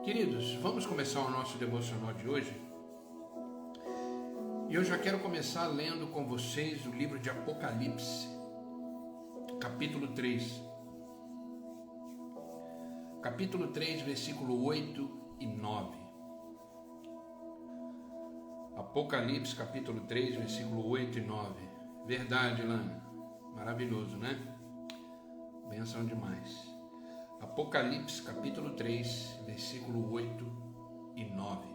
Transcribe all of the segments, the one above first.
Queridos, vamos começar o nosso devocional de hoje. E eu já quero começar lendo com vocês o livro de Apocalipse, capítulo 3. Capítulo 3, versículo 8 e 9. Apocalipse, capítulo 3, versículo 8 e 9. Verdade, Lana. Maravilhoso, né? Benção demais. Apocalipse, capítulo 3, versículo 8 e 9.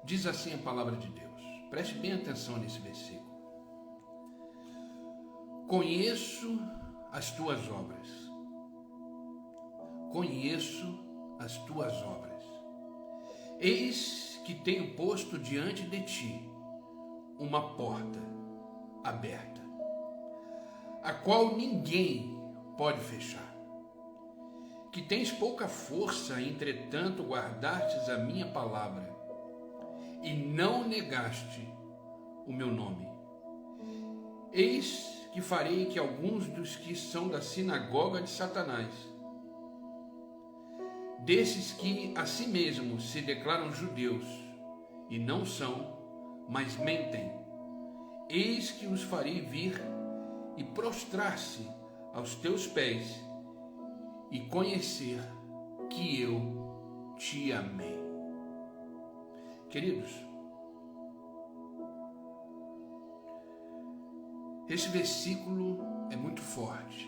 Diz assim a palavra de Deus. Preste bem atenção nesse versículo. Conheço as tuas obras. Conheço as tuas obras. Eis que tenho posto diante de ti uma porta aberta, a qual ninguém pode fechar. Que tens pouca força, entretanto guardastes a minha palavra e não negaste o meu nome. Eis que farei que alguns dos que são da sinagoga de Satanás, desses que a si mesmos se declaram judeus e não são, mas mentem, eis que os farei vir e prostrar-se aos teus pés e conhecer que eu te amei. Queridos, esse versículo é muito forte.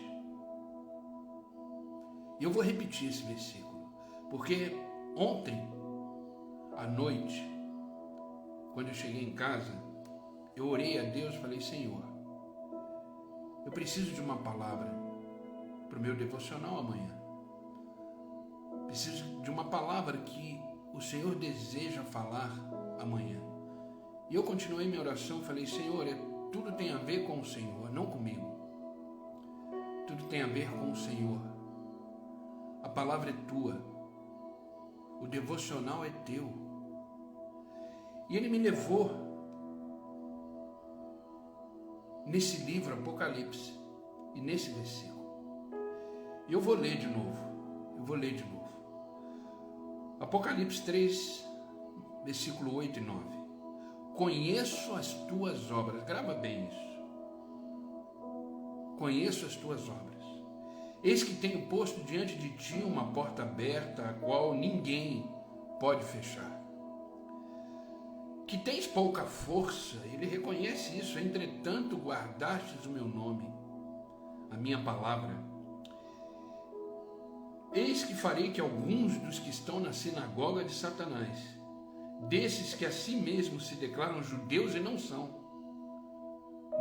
E eu vou repetir esse versículo, porque ontem à noite, quando eu cheguei em casa, eu orei a Deus e falei: Senhor, eu preciso de uma palavra para o meu devocional amanhã. Preciso de uma palavra que o Senhor deseja falar amanhã. E eu continuei minha oração, falei: Senhor, tudo tem a ver com o Senhor, não comigo. Tudo tem a ver com o Senhor. A palavra é tua. O devocional é teu. E Ele me levou nesse livro Apocalipse e nesse versículo. E eu vou ler de novo. Apocalipse 3, versículo 8 e 9. Conheço as tuas obras. Grava bem isso. Conheço as tuas obras. Eis que tenho posto diante de ti uma porta aberta, a qual ninguém pode fechar. Que tens pouca força, ele reconhece isso, entretanto guardastes o meu nome, a minha palavra. Eis que farei que alguns dos que estão na sinagoga de Satanás, desses que a si mesmos se declaram judeus e não são,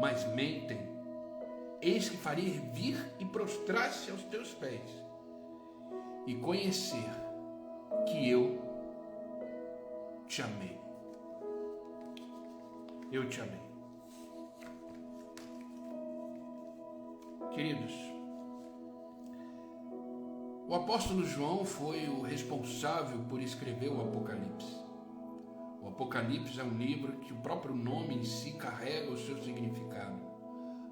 mas mentem, eis que farei vir e prostrar-se aos teus pés e conhecer que eu te amei. Eu te amei. Queridos, o apóstolo João foi o responsável por escrever o Apocalipse. O Apocalipse é um livro que o próprio nome em si carrega o seu significado.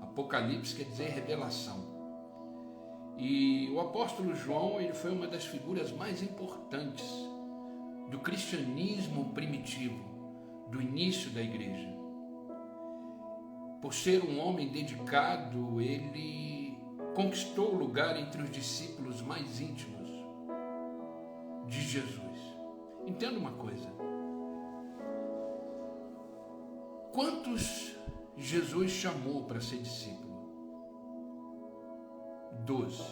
Apocalipse quer dizer revelação. E o apóstolo João, ele foi uma das figuras mais importantes do cristianismo primitivo, do início da igreja. Por ser um homem dedicado, ele conquistou o lugar entre os discípulos mais íntimos de Jesus. Entenda uma coisa. Quantos Jesus chamou para ser discípulo? 12.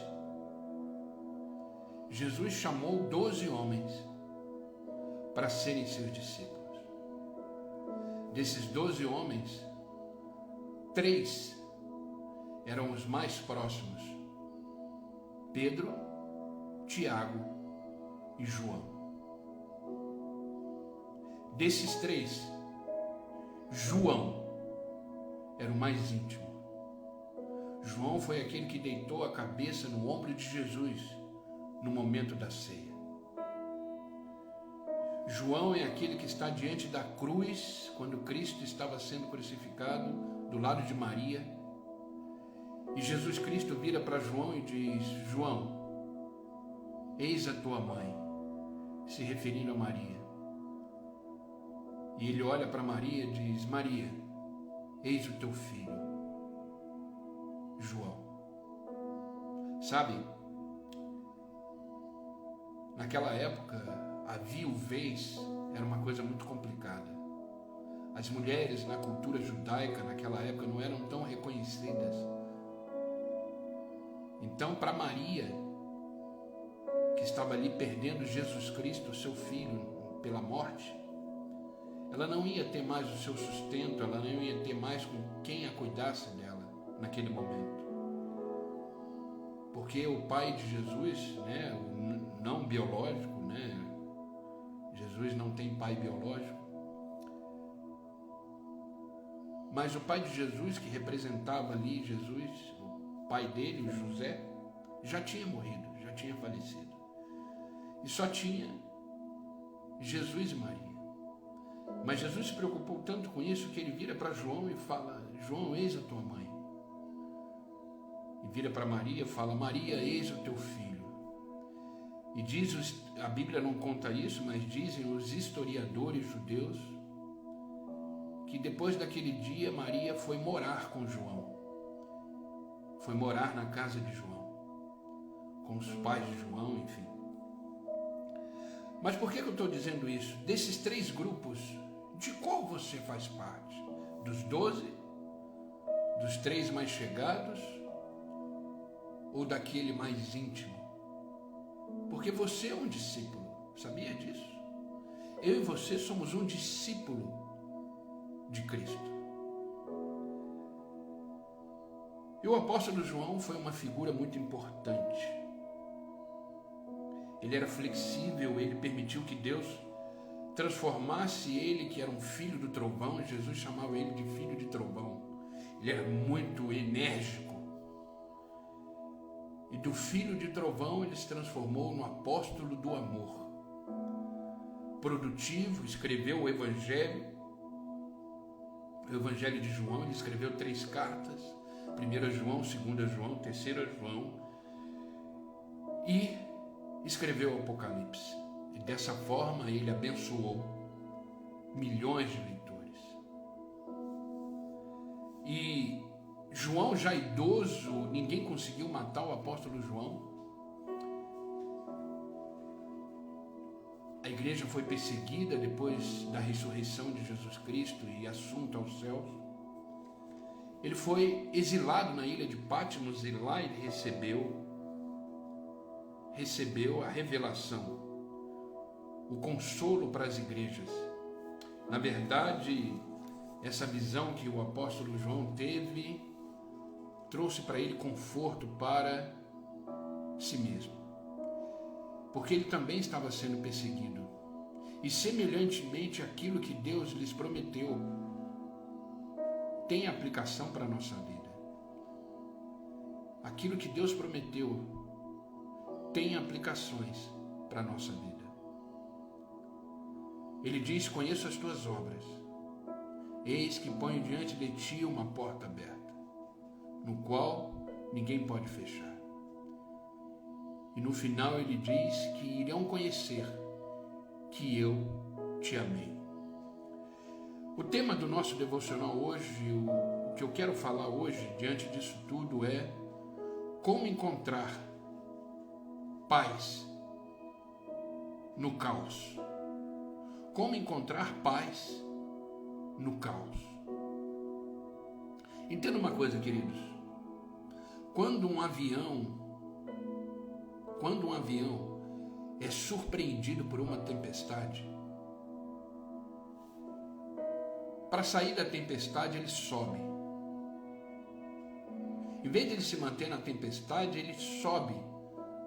Jesus chamou 12 homens para serem seus discípulos. Desses 12 homens, 3 eram os mais próximos: Pedro, Tiago e João. Desses 3, João era o mais íntimo. João foi aquele que deitou a cabeça no ombro de Jesus no momento da ceia. João é aquele que está diante da cruz quando Cristo estava sendo crucificado, do lado de Maria. E Jesus Cristo vira para João e diz: João, eis a tua mãe, se referindo a Maria. E ele olha para Maria e diz: Maria, eis o teu filho, João. Sabe, naquela época, a viuvez era uma coisa muito complicada. As mulheres na cultura judaica naquela época não eram tão reconhecidas. Então, para Maria, que estava ali perdendo Jesus Cristo, seu filho, pela morte, ela não ia ter mais o seu sustento, ela não ia ter mais com quem a cuidasse dela naquele momento. Porque o pai de Jesus, né, o não biológico, né, Jesus não tem pai biológico, mas o pai de Jesus, que representava ali Jesus, o pai dele, o José, já tinha morrido, já tinha falecido. E só tinha Jesus e Maria. Mas Jesus se preocupou tanto com isso que ele vira para João e fala: João, eis a tua mãe. E vira para Maria e fala: Maria, eis o teu filho. E diz, a Bíblia não conta isso, mas dizem os historiadores judeus, que depois daquele dia Maria foi morar com João. Foi morar na casa de João, com os pais de João, enfim. Mas por que eu estou dizendo isso? Desses 3 grupos, de qual você faz parte? Dos 12? Dos 3 mais chegados? Ou daquele mais íntimo? Porque você é um discípulo, sabia disso? Eu e você somos um discípulo de Cristo. E o apóstolo João foi uma figura muito importante. Ele era flexível, ele permitiu que Deus transformasse ele, que era um filho do trovão. Jesus chamava ele de filho de trovão. Ele era muito enérgico. E do filho de trovão ele se transformou no apóstolo do amor. Produtivo, escreveu o Evangelho de João. Ele escreveu 3 cartas: 1 João, 2 João, 3 João, e escreveu o Apocalipse. E dessa forma ele abençoou milhões de leitores. E João, já idoso, ninguém conseguiu matar o apóstolo João. A igreja foi perseguida depois da ressurreição de Jesus Cristo e assunto aos céus. Ele foi exilado na ilha de Patmos e lá ele recebeu a revelação, o consolo para as igrejas. Na verdade, essa visão que o apóstolo João teve trouxe para ele conforto para si mesmo, porque ele também estava sendo perseguido. E semelhantemente aquilo que Deus lhes prometeu tem aplicação para a nossa vida. Aquilo que Deus prometeu tem aplicações para a nossa vida. Ele diz: conheço as tuas obras, eis que ponho diante de ti uma porta aberta, no qual ninguém pode fechar. E no final ele diz que irão conhecer que eu te amei. O tema do nosso devocional hoje, o que eu quero falar hoje, diante disso tudo, é como encontrar paz no caos. Como encontrar paz no caos. Entenda uma coisa, queridos. Quando um avião é surpreendido por uma tempestade, para sair da tempestade ele sobe. Em vez de ele se manter na tempestade, ele sobe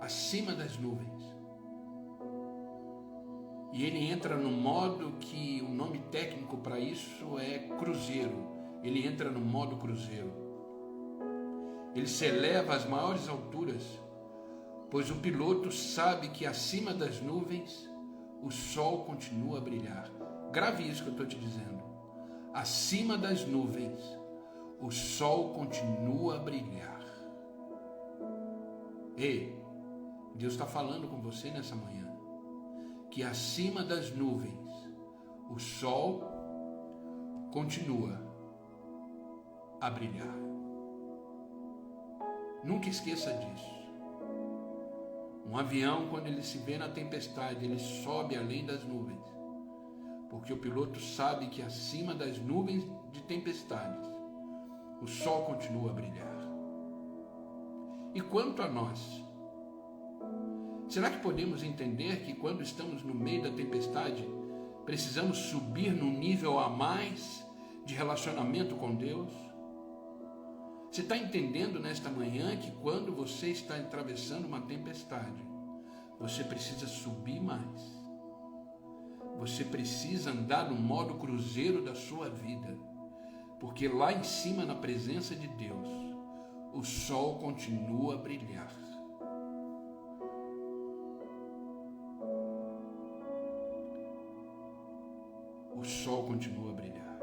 acima das nuvens. E ele entra no modo que o nome técnico para isso é cruzeiro. Ele entra no modo cruzeiro. Ele se eleva às maiores alturas, pois o piloto sabe que acima das nuvens o sol continua a brilhar. Grave isso que eu estou te dizendo. Acima das nuvens o sol continua a brilhar. E Deus está falando com você nessa manhã, que acima das nuvens, o sol continua a brilhar. Nunca esqueça disso. Um avião, quando ele se vê na tempestade, ele sobe além das nuvens, porque o piloto sabe que acima das nuvens de tempestades, o sol continua a brilhar. E quanto a nós, será que podemos entender que quando estamos no meio da tempestade, precisamos subir num nível a mais de relacionamento com Deus? Você está entendendo nesta manhã que quando você está atravessando uma tempestade, você precisa subir mais. Você precisa andar no modo cruzeiro da sua vida, porque lá em cima, na presença de Deus, o sol continua a brilhar. O sol continua a brilhar.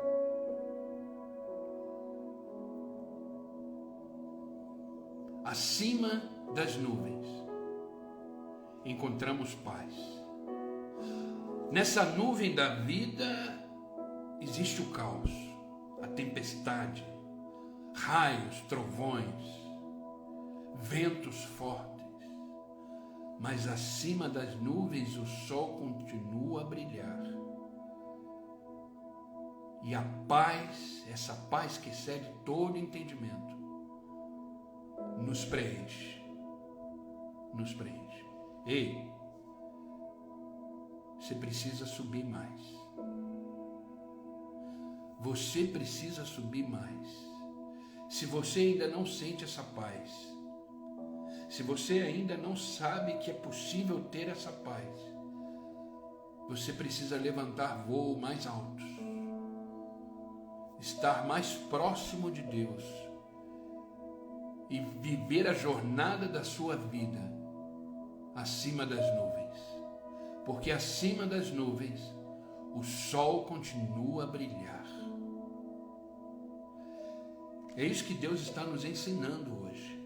Acima das nuvens, encontramos paz. Nessa nuvem da vida existe o caos, a tempestade, raios, trovões, ventos fortes. Mas acima das nuvens o sol continua a brilhar. E a paz, essa paz que excede todo entendimento, nos preenche. Nos preenche. Ei, você precisa subir mais. Você precisa subir mais. Se você ainda não sente essa paz, se você ainda não sabe que é possível ter essa paz, você precisa levantar voo mais altos, estar mais próximo de Deus e viver a jornada da sua vida acima das nuvens, porque acima das nuvens o sol continua a brilhar. É isso que Deus está nos ensinando hoje,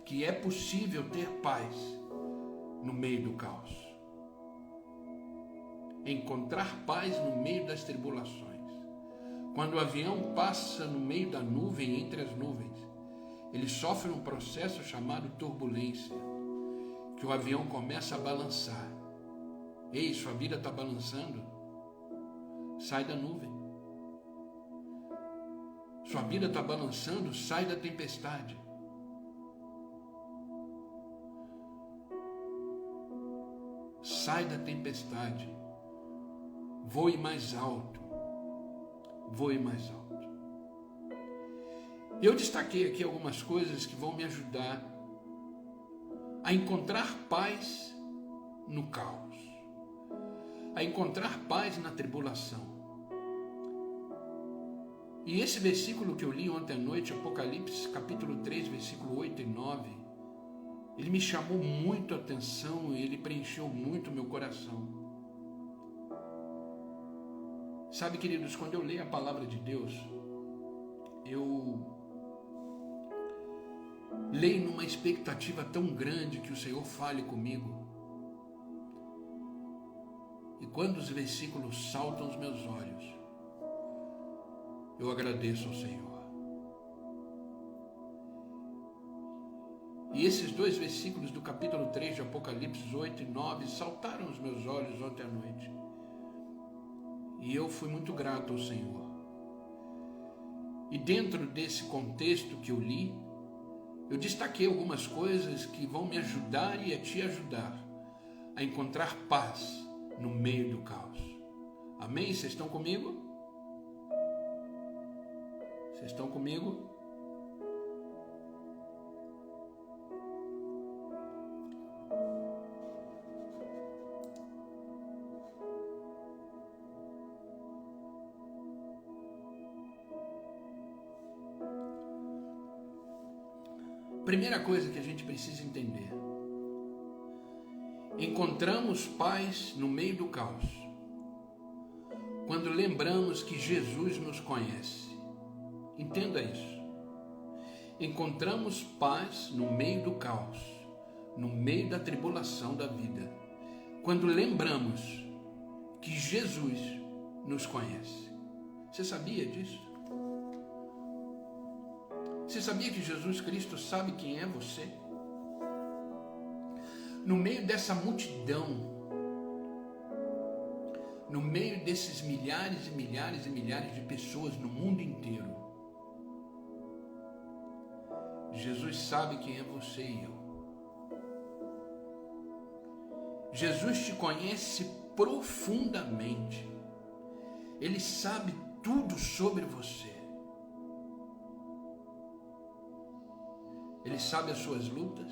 que é possível ter paz no meio do caos, encontrar paz no meio das tribulações. Quando o avião passa no meio da nuvem, entre as nuvens, ele sofre um processo chamado turbulência, que o avião começa a balançar. Ei, sua vida está balançando? Sai da nuvem. Sua vida está balançando? Sai da tempestade. Sai da tempestade. Voe mais alto. Voe mais alto. Eu destaquei aqui algumas coisas que vão me ajudar a encontrar paz no caos, a encontrar paz na tribulação. E esse versículo que eu li ontem à noite, Apocalipse capítulo 3, versículo 8 e 9, ele me chamou muito a atenção e ele preencheu muito o meu coração. Sabe, queridos, quando eu leio a palavra de Deus, eu leio numa expectativa tão grande que o Senhor fale comigo. E quando os versículos saltam aos meus olhos, eu agradeço ao Senhor. E esses dois versículos do capítulo 3 de Apocalipse 8 e 9 saltaram aos meus olhos ontem à noite. E eu fui muito grato ao Senhor. E dentro desse contexto que eu li, eu destaquei algumas coisas que vão me ajudar e a te ajudar a encontrar paz no meio do caos. Amém? Vocês estão comigo? Vocês estão comigo? Primeira coisa que a gente precisa entender: encontramos paz no meio do caos quando lembramos que Jesus nos conhece. Entenda isso. Encontramos paz no meio do caos, no meio da tribulação da vida, quando lembramos que Jesus nos conhece. Você sabia disso? Você sabia que Jesus Cristo sabe quem é você? No meio dessa multidão, no meio desses milhares e milhares e milhares de pessoas no mundo inteiro, Jesus sabe quem é você e eu. Jesus te conhece profundamente. Ele sabe tudo sobre você. Ele sabe as suas lutas.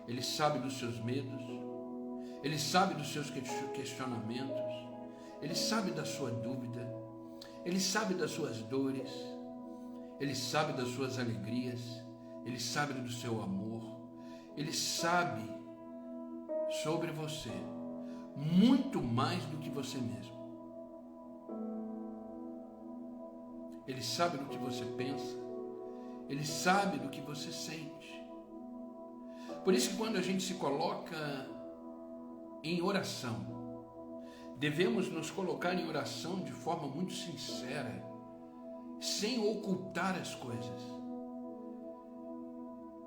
Ele sabe dos seus medos. Ele sabe dos seus questionamentos. Ele sabe da sua dúvida. Ele sabe das suas dores. Ele sabe das suas alegrias. Ele sabe do seu amor. Ele sabe sobre você muito mais do que você mesmo. Ele sabe do que você pensa. Ele sabe do que você sente. Por isso que quando a gente se coloca em oração, devemos nos colocar em oração de forma muito sincera, sem ocultar as coisas.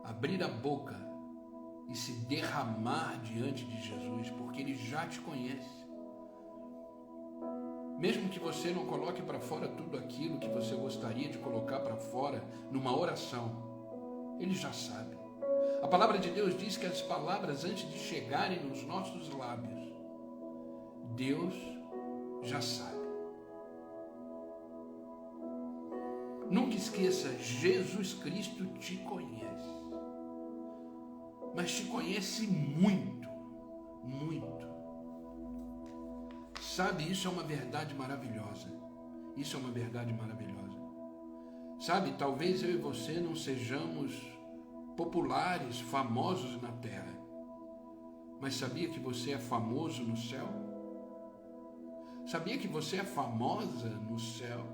Abrir a boca e se derramar diante de Jesus, porque Ele já te conhece. Mesmo que você não coloque para fora tudo aquilo que você gostaria de colocar para fora numa oração, Ele já sabe. A palavra de Deus diz que as palavras, antes de chegarem nos nossos lábios, Deus já sabe. Nunca esqueça, Jesus Cristo te conhece. Mas te conhece muito, muito. Sabe, isso é uma verdade maravilhosa. Isso é uma verdade maravilhosa. Sabe, talvez eu e você não sejamos populares, famosos na terra. Mas sabia que você é famoso no céu? Sabia que você é famosa no céu?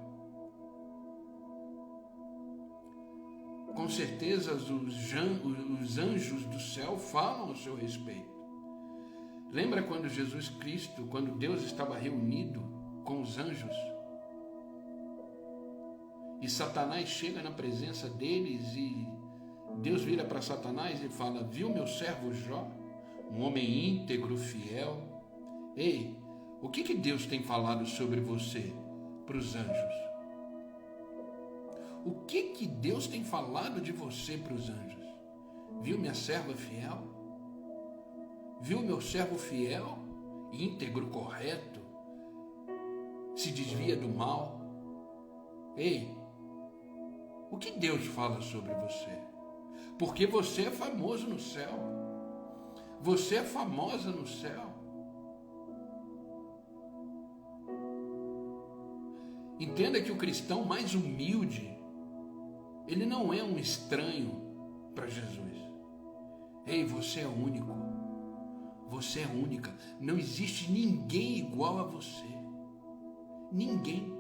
Com certeza os anjos do céu falam ao seu respeito. Lembra quando Jesus Cristo, quando Deus estava reunido com os anjos, e Satanás chega na presença deles e Deus vira para Satanás e fala: viu meu servo Jó, um homem íntegro, fiel? Ei, o que Deus tem falado sobre você para os anjos? O que Deus tem falado de você para os anjos? Viu minha serva fiel? Viu meu servo fiel, íntegro, correto, se desvia do mal? Ei, o que Deus fala sobre você? Porque você é famoso no céu. Você é famosa no céu. Entenda que o cristão mais humilde, ele não é um estranho para Jesus. Ei, você é único. Você é única. Não existe ninguém igual a você. Ninguém.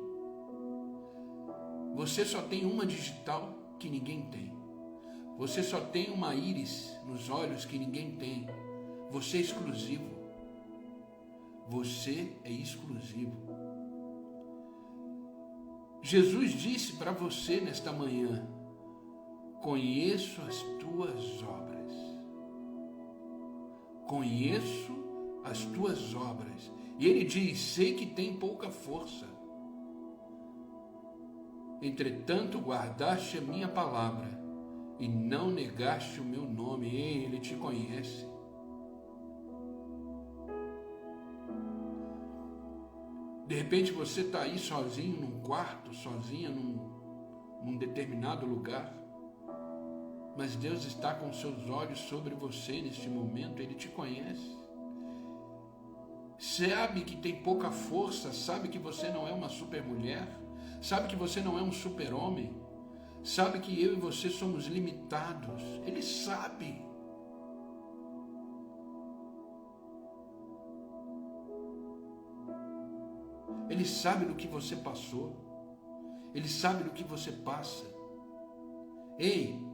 Você só tem uma digital que ninguém tem. Você só tem uma íris nos olhos que ninguém tem. Você é exclusivo. Você é exclusivo. Jesus disse para você nesta manhã: conheço as tuas obras. Conheço as tuas obras. E ele diz: sei que tem pouca força. Entretanto, guardaste a minha palavra e não negaste o meu nome. Ei, ele te conhece. De repente você está aí sozinho num quarto, sozinha num determinado lugar. Mas Deus está com seus olhos sobre você neste momento. Ele te conhece. Sabe que tem pouca força. Sabe que você não é uma supermulher. Sabe que você não é um super-homem. Sabe que eu e você somos limitados. Ele sabe. Ele sabe do que você passou. Ele sabe do que você passa. Ei,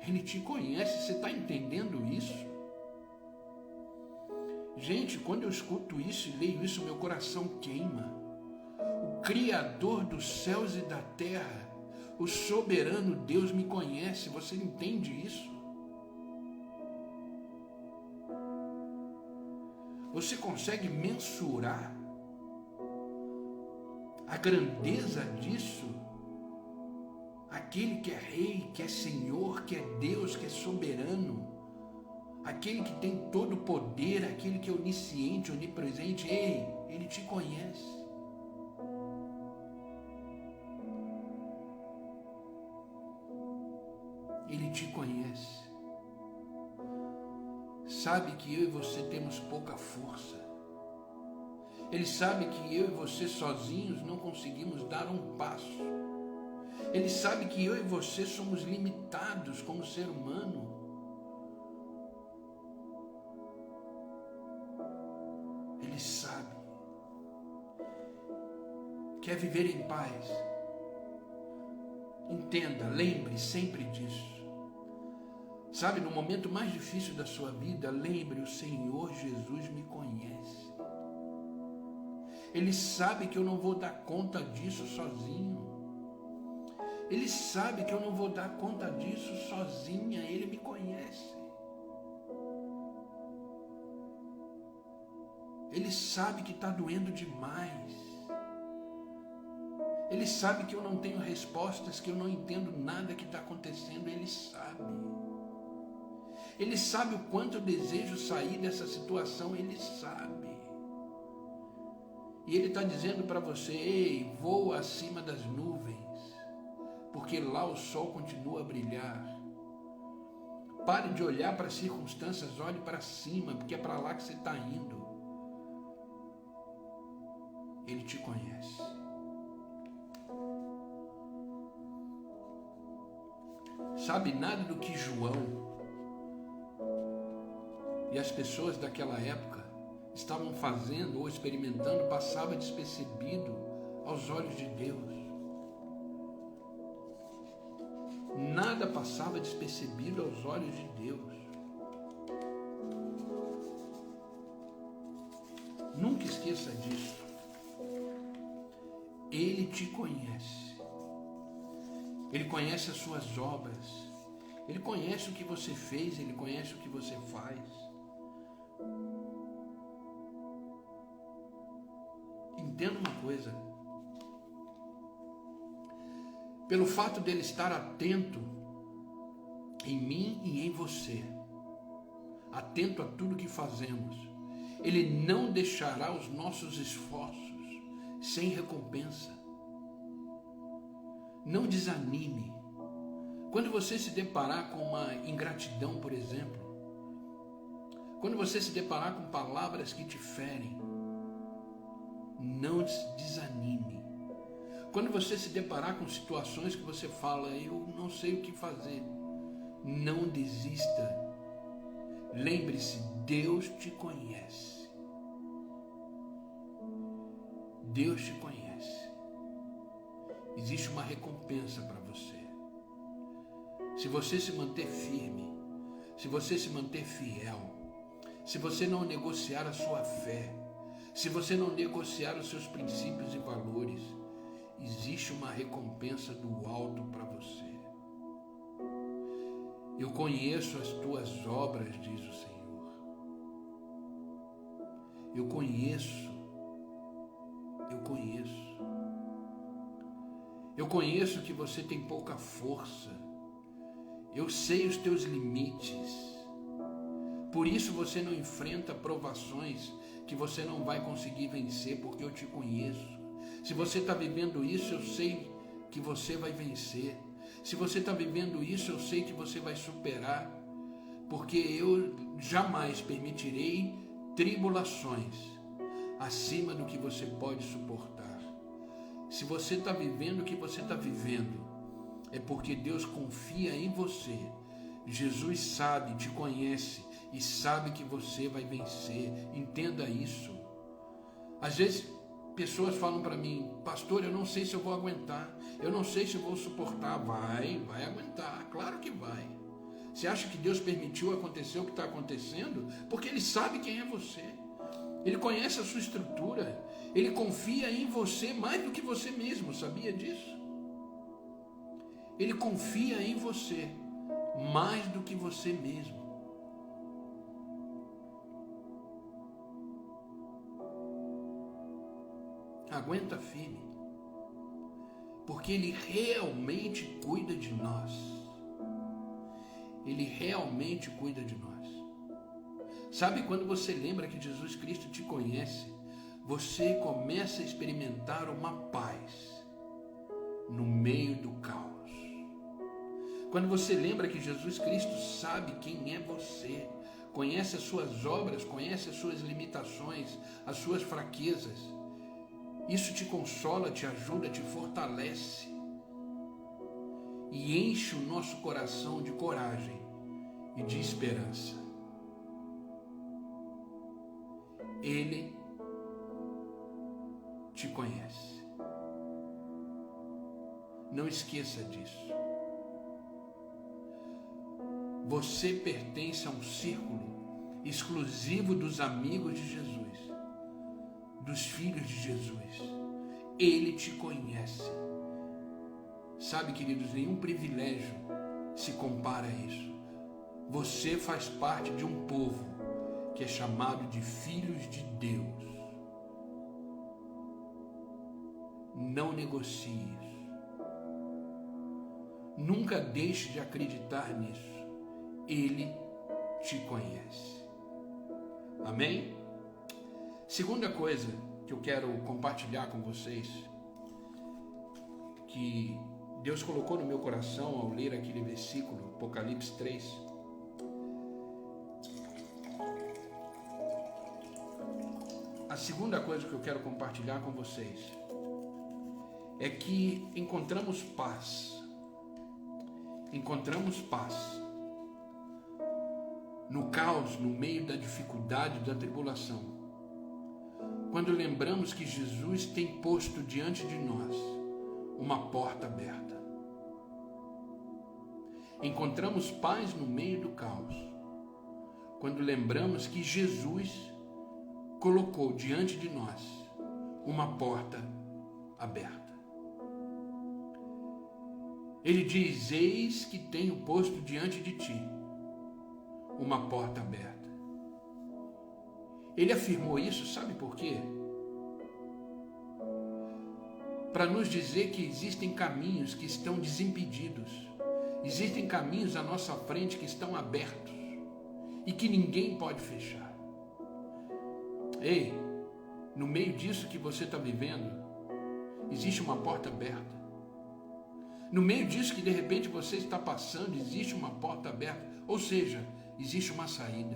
Ele te conhece, você está entendendo isso? Gente, quando eu escuto isso e leio isso, meu coração queima. O Criador dos céus e da terra, o soberano Deus me conhece, você entende isso? Você consegue mensurar a grandeza disso? Aquele que é rei, que é senhor, que é Deus, que é soberano, aquele que tem todo o poder, aquele que é onisciente, onipresente, ei, ele te conhece. Ele te conhece. Sabe que eu e você temos pouca força. Ele sabe que eu e você sozinhos não conseguimos dar um passo. Ele sabe que eu e você somos limitados como ser humano. Ele sabe. Quer viver em paz? Entenda, lembre sempre disso. Sabe, no momento mais difícil da sua vida, lembre, o Senhor Jesus me conhece. Ele sabe que eu não vou dar conta disso sozinho. Ele sabe que eu não vou dar conta disso sozinha. Ele me conhece. Ele sabe que está doendo demais. Ele sabe que eu não tenho respostas, que eu não entendo nada que está acontecendo. Ele sabe. Ele sabe o quanto eu desejo sair dessa situação. Ele sabe. E Ele está dizendo para você, ei, voa acima das nuvens, porque lá o sol continua a brilhar. Pare de olhar para as circunstâncias, olhe para cima, porque é para lá que você está indo. Ele te conhece. Sabe, nada do que João e as pessoas daquela época estavam fazendo ou experimentando passava despercebido aos olhos de Deus. Nada passava despercebido aos olhos de Deus. Nunca esqueça disso. Ele te conhece. Ele conhece as suas obras. Ele conhece o que você fez, Ele conhece o que você faz. Entenda uma coisa. Pelo fato dele estar atento em mim e em você, atento a tudo que fazemos, Ele não deixará os nossos esforços sem recompensa. Não desanime. Quando você se deparar com uma ingratidão, por exemplo, quando você se deparar com palavras que te ferem, não desanime. Quando você se deparar com situações que você fala, eu não sei o que fazer, não desista. Lembre-se, Deus te conhece. Deus te conhece. Existe uma recompensa para você. Se você se manter firme, se você se manter fiel, se você não negociar a sua fé, se você não negociar os seus princípios e valores, existe uma recompensa do alto para você. Eu conheço as tuas obras, diz o Senhor. Eu conheço. Eu conheço que você tem pouca força. Eu sei os teus limites. Por isso você não enfrenta provações que você não vai conseguir vencer, porque eu te conheço. Se você está vivendo isso, eu sei que você vai vencer. Se você está vivendo isso, eu sei que você vai superar, porque eu jamais permitirei tribulações acima do que você pode suportar. Se você está vivendo o que você está vivendo, é porque Deus confia em você. Jesus sabe, te conhece e sabe que você vai vencer. Entenda isso. Às vezes pessoas falam para mim, pastor, eu não sei se eu vou aguentar, eu não sei se eu vou suportar. Vai aguentar, claro que vai. Você acha que Deus permitiu acontecer o que está acontecendo? Porque Ele sabe quem é você. Ele conhece a sua estrutura. Ele confia em você mais do que você mesmo. Sabia disso? Ele confia em você mais do que você mesmo. Aguenta firme, porque Ele realmente cuida de nós. Ele realmente cuida de nós. Sabe, quando você lembra que Jesus Cristo te conhece, você começa a experimentar uma paz no meio do caos. Quando você lembra que Jesus Cristo sabe quem é você, conhece as suas obras, conhece as suas limitações, as suas fraquezas, isso te consola, te ajuda, te fortalece e enche o nosso coração de coragem e de esperança. Ele te conhece. Não esqueça disso. Você pertence a um círculo exclusivo dos amigos de Jesus, dos filhos de Jesus. Ele te conhece. Sabe, queridos, nenhum privilégio se compara a isso. Você faz parte de um povo que é chamado de filhos de Deus. Não negocie isso. Nunca deixe de acreditar nisso. Ele te conhece. Amém? Segunda coisa que eu quero compartilhar com vocês, que Deus colocou no meu coração ao ler aquele versículo, Apocalipse 3. A segunda coisa que eu quero compartilhar com vocês é que encontramos paz. Encontramos paz no caos, no meio da dificuldade, da tribulação, quando lembramos que Jesus tem posto diante de nós uma porta aberta. Encontramos paz no meio do caos, quando lembramos que Jesus colocou diante de nós uma porta aberta. Ele diz: eis que tenho posto diante de ti uma porta aberta. Ele afirmou isso, sabe por quê? Para nos dizer que existem caminhos que estão desimpedidos, existem caminhos à nossa frente que estão abertos e que ninguém pode fechar. Ei, no meio disso que você está vivendo, existe uma porta aberta. No meio disso que de repente você está passando, existe uma porta aberta. Ou seja, existe uma saída.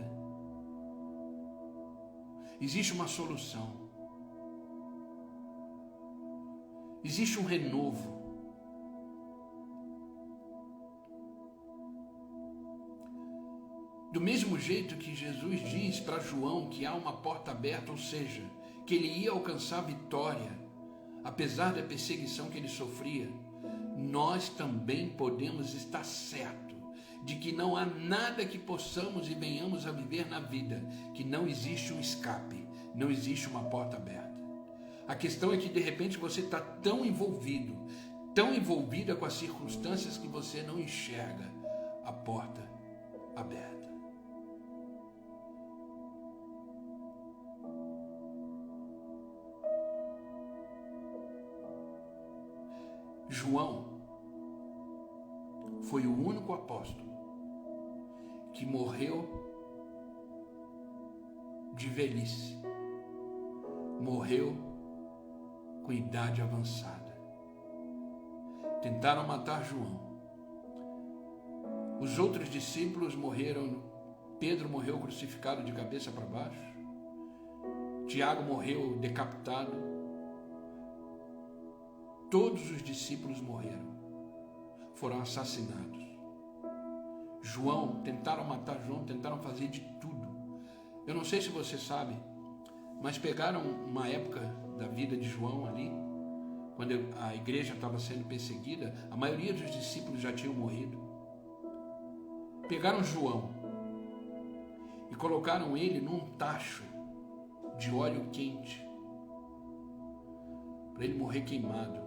Existe uma solução. Existe um renovo. Do mesmo jeito que Jesus diz para João que há uma porta aberta, ou seja, que ele ia alcançar vitória, apesar da perseguição que ele sofria, nós também podemos estar certos de que não há nada que possamos e venhamos a viver na vida que não existe um escape, não existe uma porta aberta. A questão é que de repente você está tão envolvida com as circunstâncias que você não enxerga a porta aberta. João foi o único apóstolo que morreu de velhice, morreu com idade avançada. Tentaram matar João. Os outros discípulos morreram. Pedro morreu crucificado de cabeça para baixo. Tiago morreu decapitado. Todos os discípulos morreram, foram assassinados. João, tentaram matar João, tentaram fazer de tudo. Eu não sei se você sabe, mas pegaram uma época da vida de João ali, quando a igreja estava sendo perseguida, a maioria dos discípulos já tinham morrido. pegaram João e colocaram ele num tacho de óleo quente, para ele morrer queimado.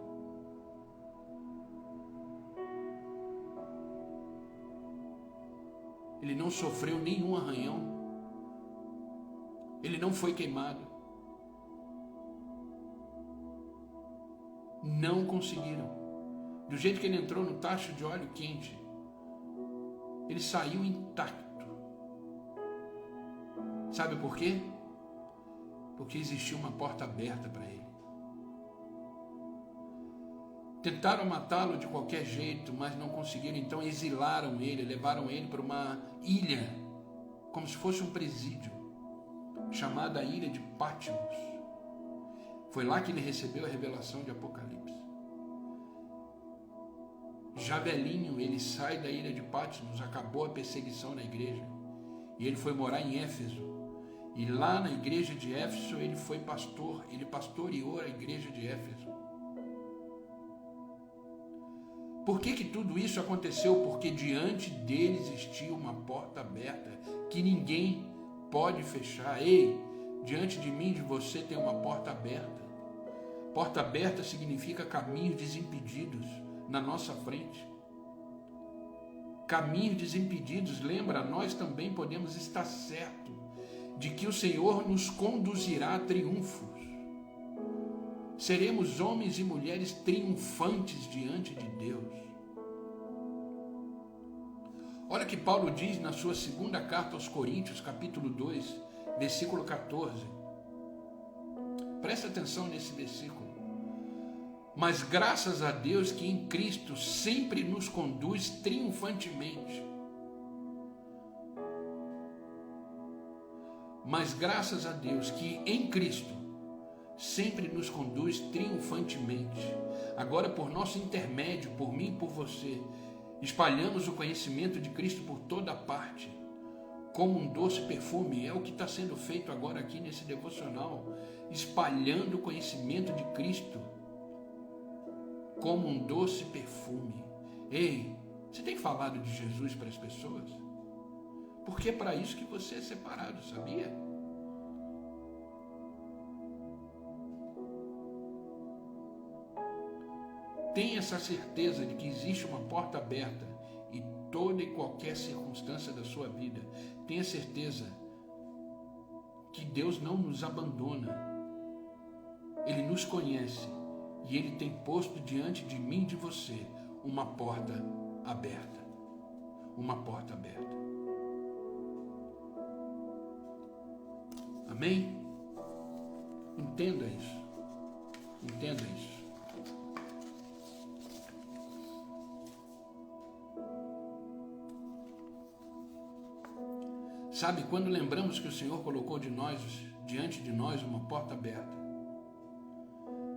Ele não sofreu nenhum arranhão, ele não foi queimado. Não conseguiram. Do jeito que ele entrou no tacho de óleo quente, ele saiu intacto. Sabe por quê? Porque existia uma porta aberta para ele. Tentaram matá-lo de qualquer jeito, mas não conseguiram. Então exilaram ele, levaram ele para uma ilha, como se fosse um presídio, chamada Ilha de Patmos. Foi lá que ele recebeu a revelação de Apocalipse. Já velhinho, ele sai da Ilha de Patmos, acabou a perseguição na igreja, e ele foi morar em Éfeso. E lá na igreja de Éfeso ele foi pastor, ele pastoreou a igreja de Éfeso. Por que tudo isso aconteceu? Porque diante dele existia uma porta aberta que ninguém pode fechar. Ei, diante de mim, de você, tem uma porta aberta. Porta aberta significa caminhos desimpedidos na nossa frente. Caminhos desimpedidos, lembra, nós também podemos estar certos de que o Senhor nos conduzirá a triunfos. Seremos homens e mulheres triunfantes diante de Deus. Olha que Paulo diz na sua segunda carta aos Coríntios, capítulo 2, versículo 14. Presta atenção nesse versículo. Mas graças a Deus que em Cristo sempre nos conduz triunfantemente. Mas graças a Deus que em Cristo sempre nos conduz triunfantemente. Agora, por nosso intermédio, por mim e por você, espalhamos o conhecimento de Cristo por toda parte, como um doce perfume. É o que está sendo feito agora aqui nesse devocional, espalhando o conhecimento de Cristo como um doce perfume. Ei, você tem falado de Jesus para as pessoas? Porque é para isso que você é separado, sabia? Tenha essa certeza de que existe uma porta aberta em toda e qualquer circunstância da sua vida. Tenha certeza que Deus não nos abandona. Ele nos conhece e Ele tem posto diante de mim e de você uma porta aberta. Uma porta aberta. Amém? Entenda isso. Entenda isso. Sabe, quando lembramos que o Senhor colocou diante de nós uma porta aberta,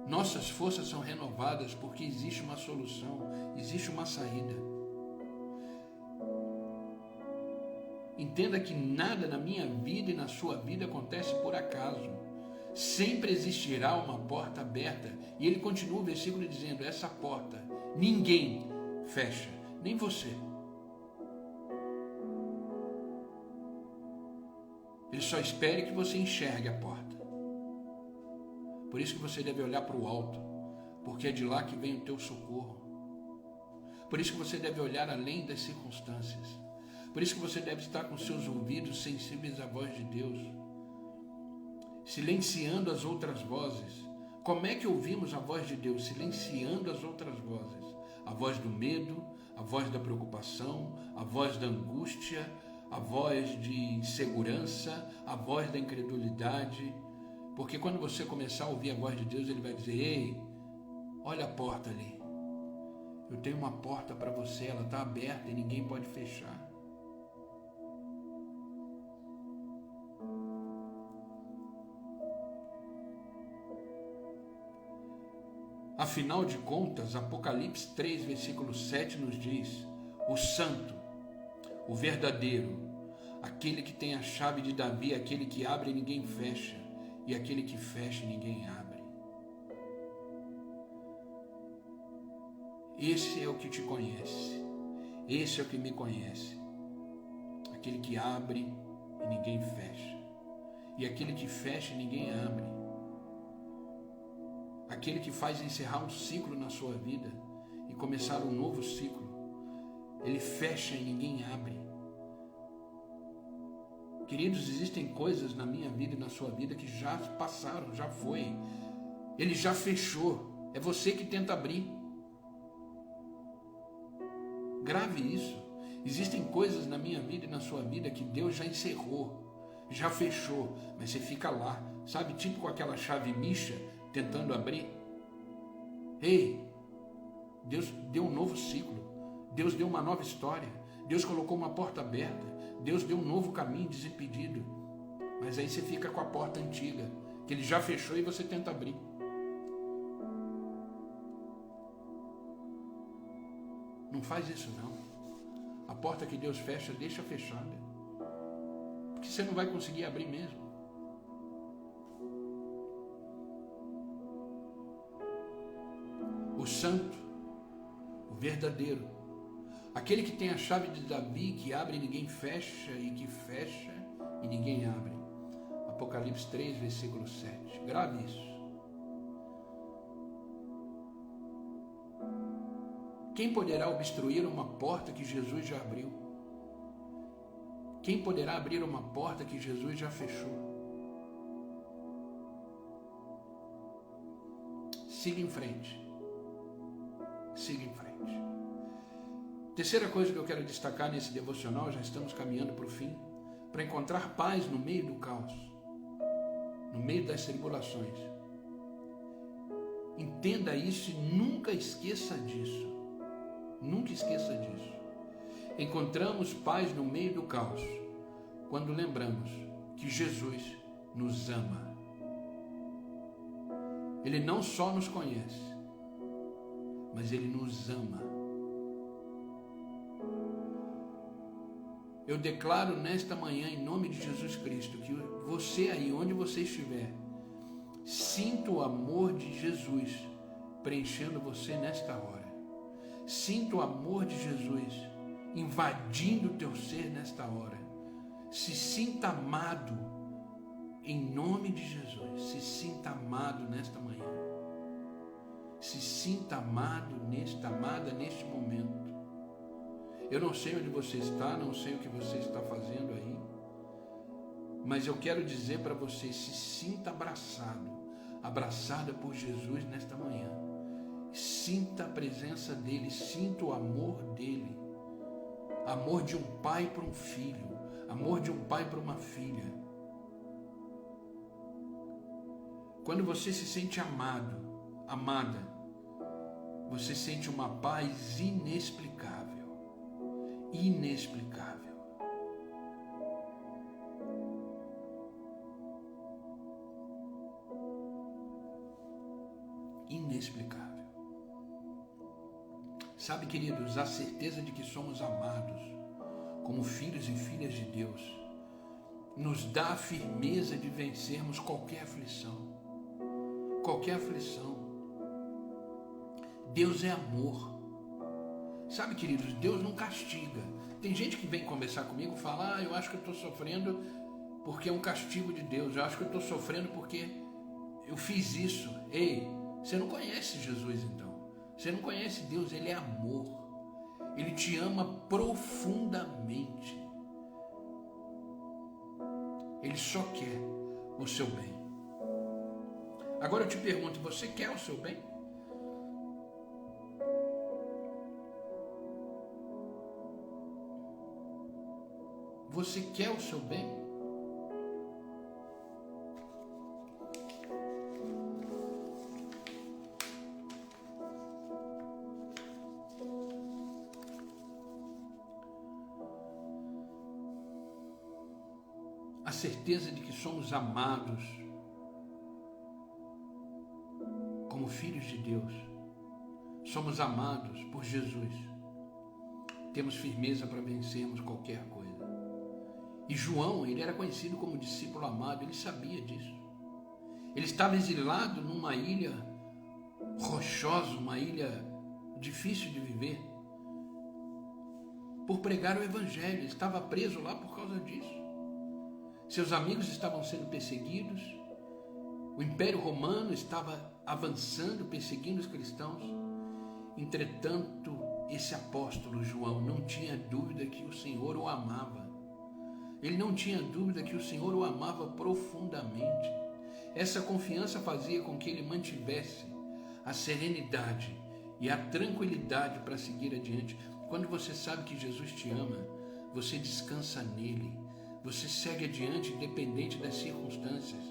nossas forças são renovadas porque existe uma solução, existe uma saída. Entenda que nada na minha vida e na sua vida acontece por acaso. Sempre existirá uma porta aberta. E ele continua o versículo dizendo, essa porta ninguém fecha, nem você. Ele só espera que você enxergue a porta. Por isso que você deve olhar para o alto, porque é de lá que vem o teu socorro. Por isso que você deve olhar além das circunstâncias. Por isso que você deve estar com seus ouvidos sensíveis à voz de Deus, silenciando as outras vozes. Como é que ouvimos a voz de Deus? Silenciando as outras vozes. A voz do medo, a voz da preocupação, a voz da angústia, a voz de insegurança, a voz da incredulidade. Porque quando você começar a ouvir a voz de Deus, Ele vai dizer, ei, olha a porta ali. Eu tenho uma porta para você, ela está aberta e ninguém pode fechar. Afinal de contas, Apocalipse 3, versículo 7 nos diz, o santo, o verdadeiro, aquele que tem a chave de Davi, aquele que abre e ninguém fecha, e aquele que fecha e ninguém abre. Esse é o que te conhece, esse é o que me conhece. aquele que abre e ninguém fecha, e aquele que fecha e ninguém abre, aquele que faz encerrar um ciclo na sua vida e começar um novo ciclo. Ele fecha e ninguém abre. Queridos, existem coisas na minha vida e na sua vida que já passaram, já foi. Ele já fechou. É você que tenta abrir. Grave isso. Existem coisas na minha vida e na sua vida que Deus já encerrou, já fechou, mas você fica lá, sabe, tipo com aquela chave micha tentando abrir. Ei, Deus deu um novo ciclo, Deus deu uma nova história, Deus colocou uma porta aberta, Deus deu um novo caminho desimpedido, mas aí você fica com a porta antiga, que Ele já fechou e você tenta abrir. Não faz isso não. A porta que Deus fecha, deixa fechada, porque você não vai conseguir abrir mesmo. O santo, o verdadeiro, aquele que tem a chave de Davi, que abre e ninguém fecha, e que fecha e ninguém abre. Apocalipse 3, versículo 7. Grave isso. Quem poderá obstruir uma porta que Jesus já abriu? Quem poderá abrir uma porta que Jesus já fechou? Siga em frente. Siga em frente. Terceira coisa que eu quero destacar nesse devocional, já estamos caminhando para o fim, para encontrar paz no meio do caos, no meio das tribulações. Entenda isso e nunca esqueça disso. Nunca esqueça disso. Encontramos paz no meio do caos quando lembramos que Jesus nos ama. Ele não só nos conhece, mas Ele nos ama. Eu declaro nesta manhã, em nome de Jesus Cristo, que você aí, onde você estiver, sinta o amor de Jesus preenchendo você nesta hora. Sinta o amor de Jesus invadindo o teu ser nesta hora. Se sinta amado em nome de Jesus. Se sinta amado nesta manhã. Se sinta amado amada neste momento. Eu não sei onde você está, não sei o que você está fazendo aí, mas eu quero dizer para você, se sinta abraçado, abraçada por Jesus nesta manhã. Sinta a presença dele, sinta o amor dele, amor de um pai para um filho, amor de um pai para uma filha. Quando você se sente amado, amada, você sente uma paz inexplicável, inexplicável. Inexplicável. Sabe, queridos, a certeza de que somos amados como filhos e filhas de Deus nos dá a firmeza de vencermos qualquer aflição. Qualquer aflição. Deus é amor. Sabe, queridos, Deus não castiga. Tem gente que vem conversar comigo e fala: eu acho que eu estou sofrendo porque é um castigo de Deus. Eu acho que eu estou sofrendo porque eu fiz isso. Ei, você não conhece Jesus então. Você não conhece Deus, Ele é amor. Ele te ama profundamente. Ele só quer o seu bem. Agora eu te pergunto, você quer o seu bem? Você quer o seu bem? A certeza de que somos amados como filhos de Deus. Somos amados por Jesus. Temos firmeza para vencermos qualquer coisa. E João, ele era conhecido como discípulo amado, ele sabia disso. Ele estava exilado numa ilha rochosa, uma ilha difícil de viver. por pregar o evangelho, ele estava preso lá por causa disso. Seus amigos estavam sendo perseguidos, o Império Romano estava avançando, perseguindo os cristãos. Entretanto, esse apóstolo João não tinha dúvida que o Senhor o amava. Ele não tinha dúvida que o Senhor o amava profundamente. Essa confiança fazia com que ele mantivesse a serenidade e a tranquilidade para seguir adiante. Quando você sabe que Jesus te ama, você descansa nele. Você segue adiante independente das circunstâncias,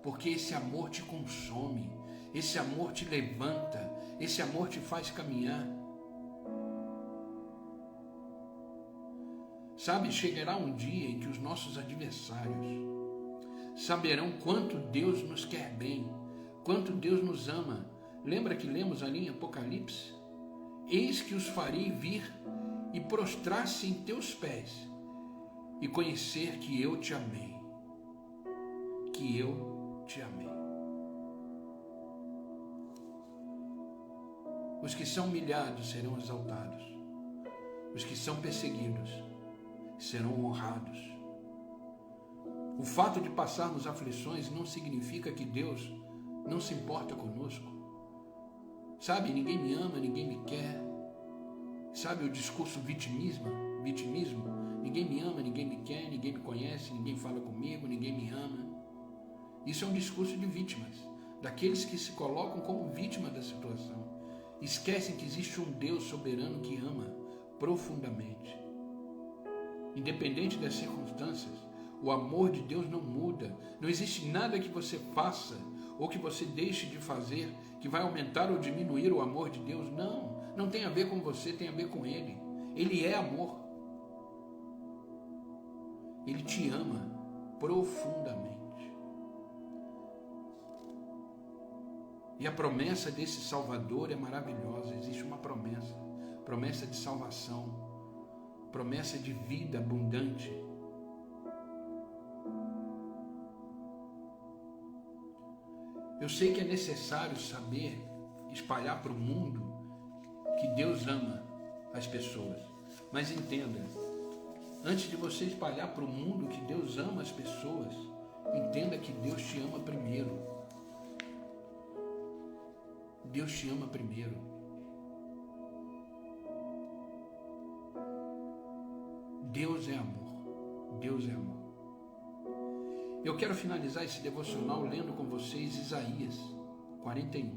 porque esse amor te consome, esse amor te levanta, esse amor te faz caminhar. Sabe, chegará um dia em que os nossos adversários saberão quanto Deus nos quer bem, quanto Deus nos ama. Lembra que lemos ali em Apocalipse? Eis que os farei vir e prostrar-se em teus pés e conhecer que eu te amei, que eu te amei. Os que são humilhados serão exaltados, os que são perseguidos serão honrados. O fato de passarmos aflições não significa que Deus não se importa conosco. Sabe, ninguém me ama, ninguém me quer. Sabe o discurso vitimismo? Ninguém me ama, ninguém me quer, ninguém me conhece, ninguém fala comigo, ninguém me ama. Isso é um discurso de vítimas, daqueles que se colocam como vítima da situação. Esquecem que existe um Deus soberano que ama profundamente. Independente das circunstâncias, o amor de Deus não muda. Não existe nada que você faça ou que você deixe de fazer que vai aumentar ou diminuir o amor de Deus. Não tem a ver com você, tem a ver com Ele. Ele é amor. Ele te ama profundamente. E a promessa desse Salvador é maravilhosa. Existe uma promessa de salvação, promessa de vida abundante. Eu sei que é necessário saber espalhar para o mundo que Deus ama as pessoas. Mas entenda, antes de você espalhar para o mundo que Deus ama as pessoas, entenda que Deus te ama primeiro. Deus te ama primeiro. Deus é amor. Deus é amor. Eu quero finalizar esse devocional lendo com vocês Isaías 41.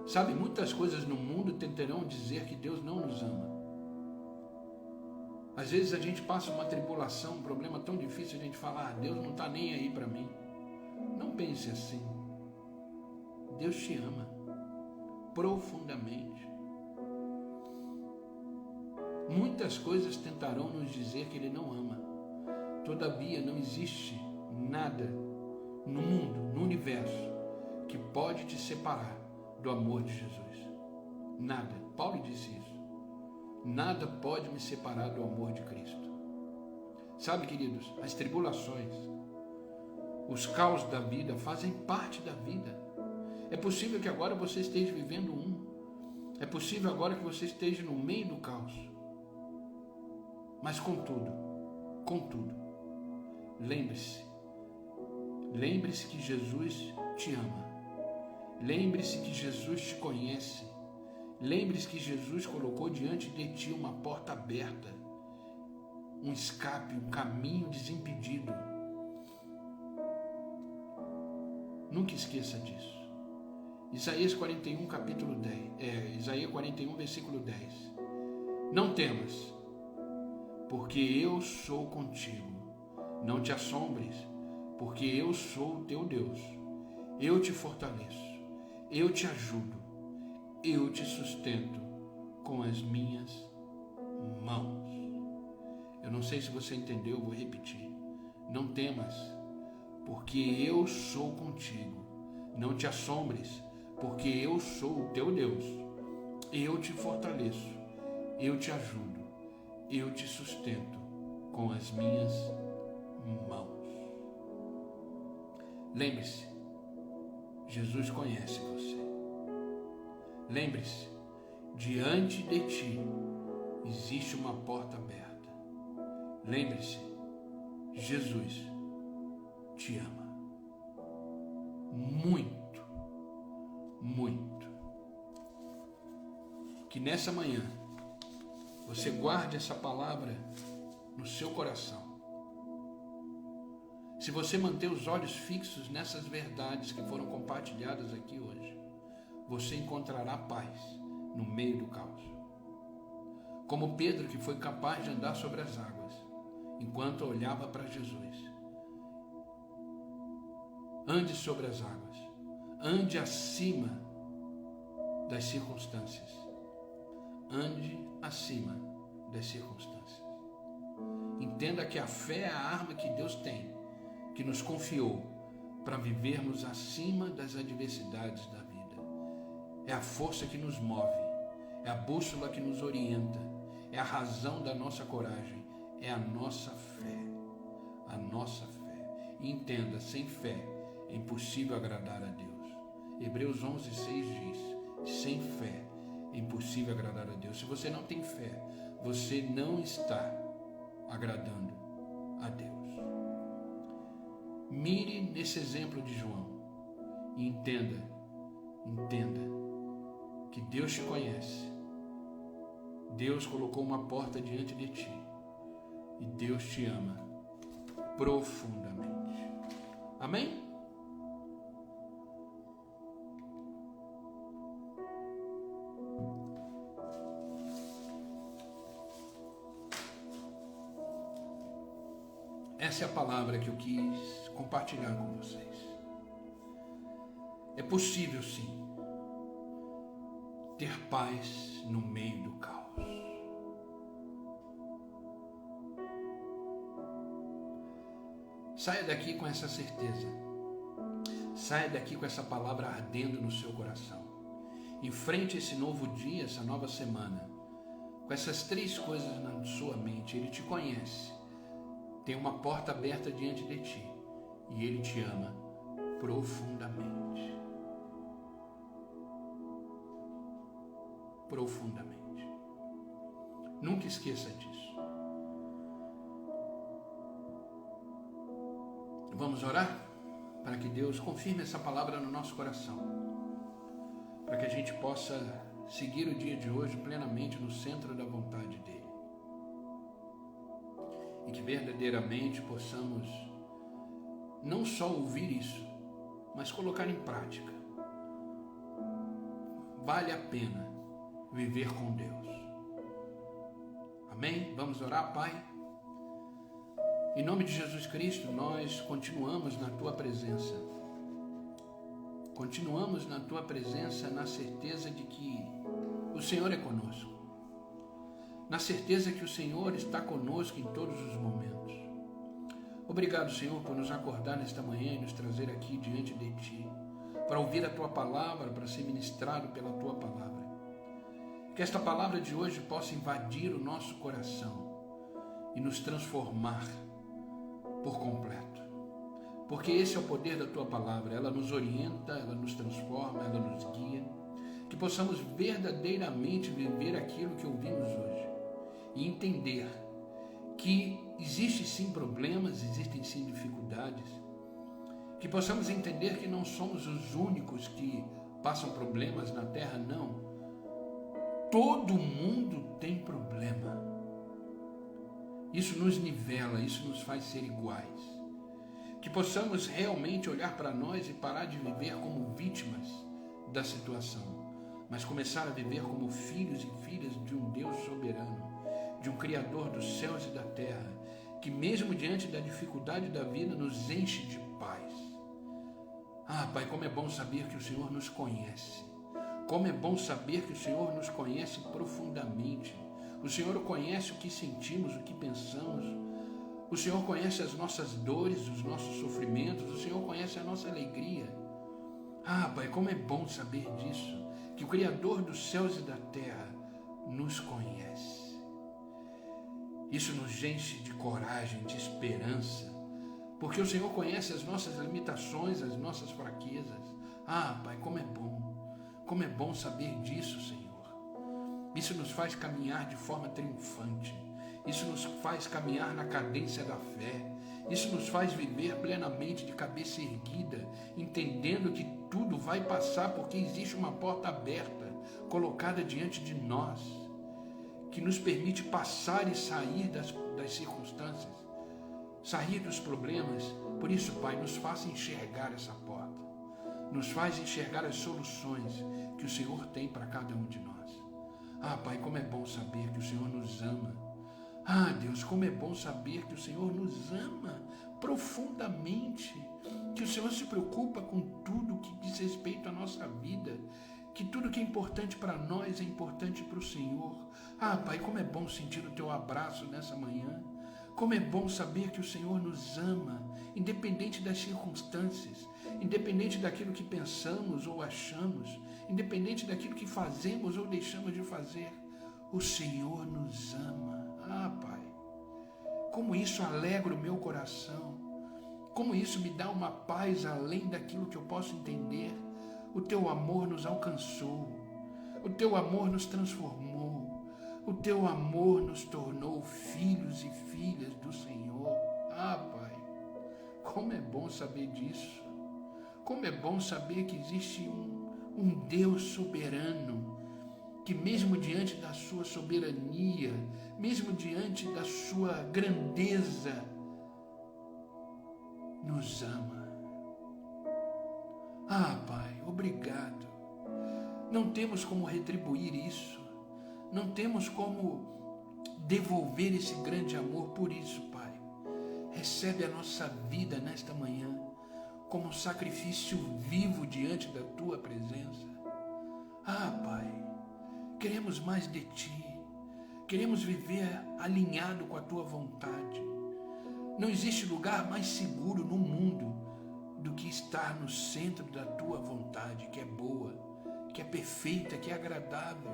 Sabe, muitas coisas no mundo tentarão dizer que Deus não nos ama. Às vezes a gente passa uma tribulação, um problema tão difícil, a gente fala, Deus não está nem aí para mim. Não pense assim. Deus te ama profundamente. Muitas coisas tentarão nos dizer que Ele não ama. Todavia, não existe nada no mundo, no universo, que pode te separar do amor de Jesus. Nada. Paulo disse isso. Nada pode me separar do amor de Cristo. Sabe, queridos, as tribulações, os caos da vida fazem parte da vida. É possível que agora você esteja vivendo É possível agora que você esteja no meio do caos. Mas contudo, lembre-se que Jesus te ama. Lembre-se que Jesus te conhece. Lembre-se que Jesus colocou diante de ti uma porta aberta, um escape, um caminho desimpedido. Nunca esqueça disso. Isaías 41, Isaías 41, versículo 10. Não temas, porque eu sou contigo. Não te assombres, porque eu sou o teu Deus. Eu te fortaleço, eu te ajudo, eu te sustento com as minhas mãos. Eu não sei se você entendeu, vou repetir. Não temas, porque eu sou contigo. Não te assombres, porque eu sou o teu Deus. Eu te fortaleço, eu te ajudo, eu te sustento com as minhas mãos. Lembre-se, Jesus conhece você. Lembre-se, diante de ti existe uma porta aberta. Lembre-se, Jesus te ama. Muito, muito. Que nessa manhã você guarde essa palavra no seu coração. Se você manter os olhos fixos nessas verdades que foram compartilhadas aqui hoje, você encontrará paz no meio do caos. Como Pedro, que foi capaz de andar sobre as águas, enquanto olhava para Jesus. Ande sobre as águas. Ande acima das circunstâncias. Ande acima das circunstâncias. Entenda que a fé é a arma que Deus tem, que nos confiou para vivermos acima das adversidades da vida. É a força que nos move, é a bússola que nos orienta, é a razão da nossa coragem, é a nossa fé. A nossa fé. E entenda, sem fé é impossível agradar a Deus. Hebreus 11:6 diz, sem fé é impossível agradar a Deus. Se você não tem fé, você não está agradando a Deus. Mire nesse exemplo de João e entenda que Deus te conhece. Deus colocou uma porta diante de ti e Deus te ama profundamente. Amém? Essa é a palavra que eu quis compartilhar com vocês. É possível, sim, ter paz no meio do caos. Saia daqui com essa certeza. Saia daqui com essa palavra ardendo no seu coração. Enfrente esse novo dia, essa nova semana, com essas 3 coisas na sua mente. Ele te conhece. Tem uma porta aberta diante de ti e Ele te ama profundamente. Profundamente. Nunca esqueça disso. Vamos orar para que Deus confirme essa palavra no nosso coração, para que a gente possa seguir o dia de hoje plenamente no centro da vontade dEle. E que verdadeiramente possamos não só ouvir isso, mas colocar em prática. Vale a pena viver com Deus. Amém? Vamos orar, Pai? Em nome de Jesus Cristo, nós continuamos na Tua presença. Continuamos na Tua presença na certeza de que o Senhor é conosco. Na certeza que o Senhor está conosco em todos os momentos. Obrigado, Senhor, por nos acordar nesta manhã e nos trazer aqui diante de Ti, para ouvir a Tua palavra, para ser ministrado pela Tua palavra. Que esta palavra de hoje possa invadir o nosso coração e nos transformar por completo. Porque esse é o poder da Tua palavra. Ela nos orienta, ela nos transforma, ela nos guia. Que possamos verdadeiramente viver aquilo que ouvimos hoje e entender que existem sim problemas, existem sim dificuldades, que possamos entender que não somos os únicos que passam problemas na terra, não. Todo mundo tem problema. Isso nos nivela, isso nos faz ser iguais. Que possamos realmente olhar para nós e parar de viver como vítimas da situação, mas começar a viver como filhos e filhas de um Deus soberano, de um Criador dos céus e da terra, que mesmo diante da dificuldade da vida nos enche de paz. Ah, Pai, como é bom saber que o Senhor nos conhece. Como é bom saber que o Senhor nos conhece profundamente. O Senhor conhece o que sentimos, o que pensamos. O Senhor conhece as nossas dores, os nossos sofrimentos. O Senhor conhece a nossa alegria. Ah, Pai, como é bom saber disso, que o Criador dos céus e da terra nos conhece. Isso nos enche de coragem, de esperança, porque o Senhor conhece as nossas limitações, as nossas fraquezas. Ah, Pai, como é bom saber disso, Senhor. Isso nos faz caminhar de forma triunfante. Isso nos faz caminhar na cadência da fé. Isso nos faz viver plenamente de cabeça erguida, entendendo que tudo vai passar porque existe uma porta aberta, colocada diante de nós, que nos permite passar e sair das circunstâncias, sair dos problemas. Por isso, Pai, nos faça enxergar essa porta. Nos faz enxergar as soluções que o Senhor tem para cada um de nós. Ah, Pai, como é bom saber que o Senhor nos ama. Ah, Deus, como é bom saber que o Senhor nos ama profundamente, que o Senhor se preocupa com tudo que diz respeito à nossa vida, que tudo que é importante para nós é importante para o Senhor. Ah, Pai, como é bom sentir o Teu abraço nessa manhã. Como é bom saber que o Senhor nos ama, independente das circunstâncias, independente daquilo que pensamos ou achamos, independente daquilo que fazemos ou deixamos de fazer. O Senhor nos ama. Ah, Pai, como isso alegra o meu coração, como isso me dá uma paz além daquilo que eu posso entender. O Teu amor nos alcançou, o Teu amor nos transformou, o Teu amor nos tornou filhos e filhas do Senhor. Ah, Pai, como é bom saber disso, como é bom saber que existe um Deus soberano, que mesmo diante da sua soberania, mesmo diante da sua grandeza, nos ama. Ah, Pai, obrigado. Não temos como retribuir isso, não temos como devolver esse grande amor. Por isso, Pai, recebe a nossa vida nesta manhã como um sacrifício vivo diante da Tua presença. Ah, Pai, queremos mais de Ti, queremos viver alinhado com a Tua vontade. Não existe lugar mais seguro no mundo do que estar no centro da Tua vontade, que é boa, que é perfeita, que é agradável.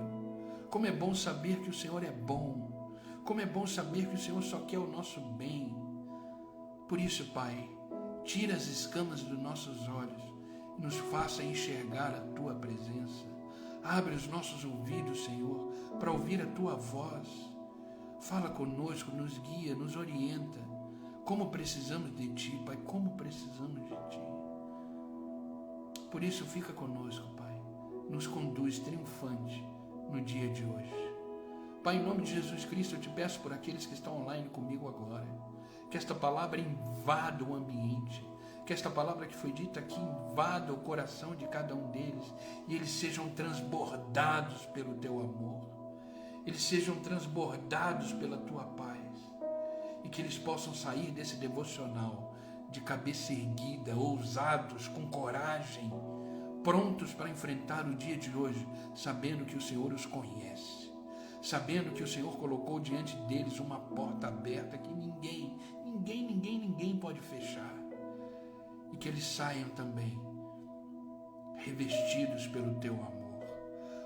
Como é bom saber que o Senhor é bom, como é bom saber que o Senhor só quer o nosso bem. Por isso, Pai, tira as escamas dos nossos olhos e nos faça enxergar a Tua presença. Abre os nossos ouvidos, Senhor, para ouvir a Tua voz. Fala conosco, nos guia, nos orienta. Como precisamos de Ti, Pai, como precisamos de Ti. Por isso, fica conosco, Pai. Nos conduz triunfante no dia de hoje. Pai, em nome de Jesus Cristo, eu te peço por aqueles que estão online comigo agora, que esta palavra invada o ambiente, que esta palavra que foi dita aqui invada o coração de cada um deles e eles sejam transbordados pelo Teu amor, eles sejam transbordados pela Tua paz e que eles possam sair desse devocional de cabeça erguida, ousados, com coragem, prontos para enfrentar o dia de hoje, sabendo que o Senhor os conhece, sabendo que o Senhor colocou diante deles uma porta aberta que ninguém pode fechar, e que eles saiam também revestidos pelo Teu amor.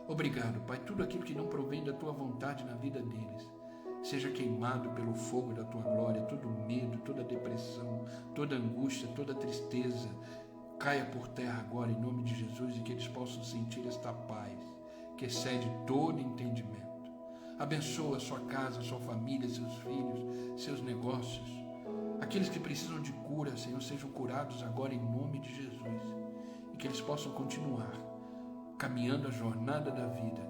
Obrigado, Pai, tudo aquilo que não provém da Tua vontade na vida deles seja queimado pelo fogo da Tua glória. Todo medo, toda depressão, toda angústia, toda tristeza caia por terra agora em nome de Jesus, e que eles possam sentir esta paz que excede todo entendimento. Abençoa a sua casa, a sua família, seus filhos, seus negócios. Aqueles que precisam de cura, Senhor, sejam curados agora em nome de Jesus, e que eles possam continuar caminhando a jornada da vida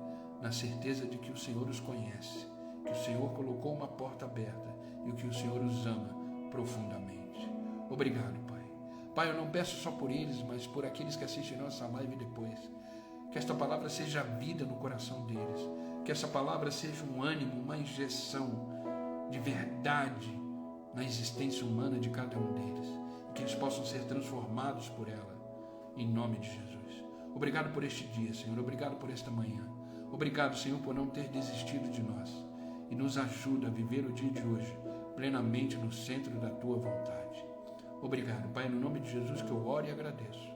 na certeza de que o Senhor os conhece, que o Senhor colocou uma porta aberta e que o Senhor os ama profundamente. Obrigado, Pai. Pai, eu não peço só por eles, mas por aqueles que assistirão essa live depois. Que esta palavra seja vida no coração deles, que essa palavra seja um ânimo, uma injeção de verdade na existência humana de cada um deles, e que eles possam ser transformados por ela, em nome de Jesus. Obrigado por este dia, Senhor, obrigado por esta manhã, obrigado, Senhor, por não ter desistido de nós, e nos ajuda a viver o dia de hoje plenamente no centro da Tua vontade. Obrigado, Pai, no nome de Jesus que eu oro e agradeço.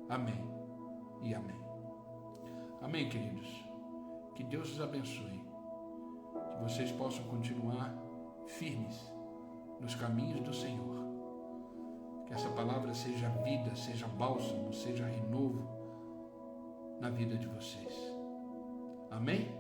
Amém e amém. Amém, queridos. Que Deus os abençoe, que vocês possam continuar firmes nos caminhos do Senhor, que essa palavra seja vida, seja bálsamo, seja renovo na vida de vocês. Amém?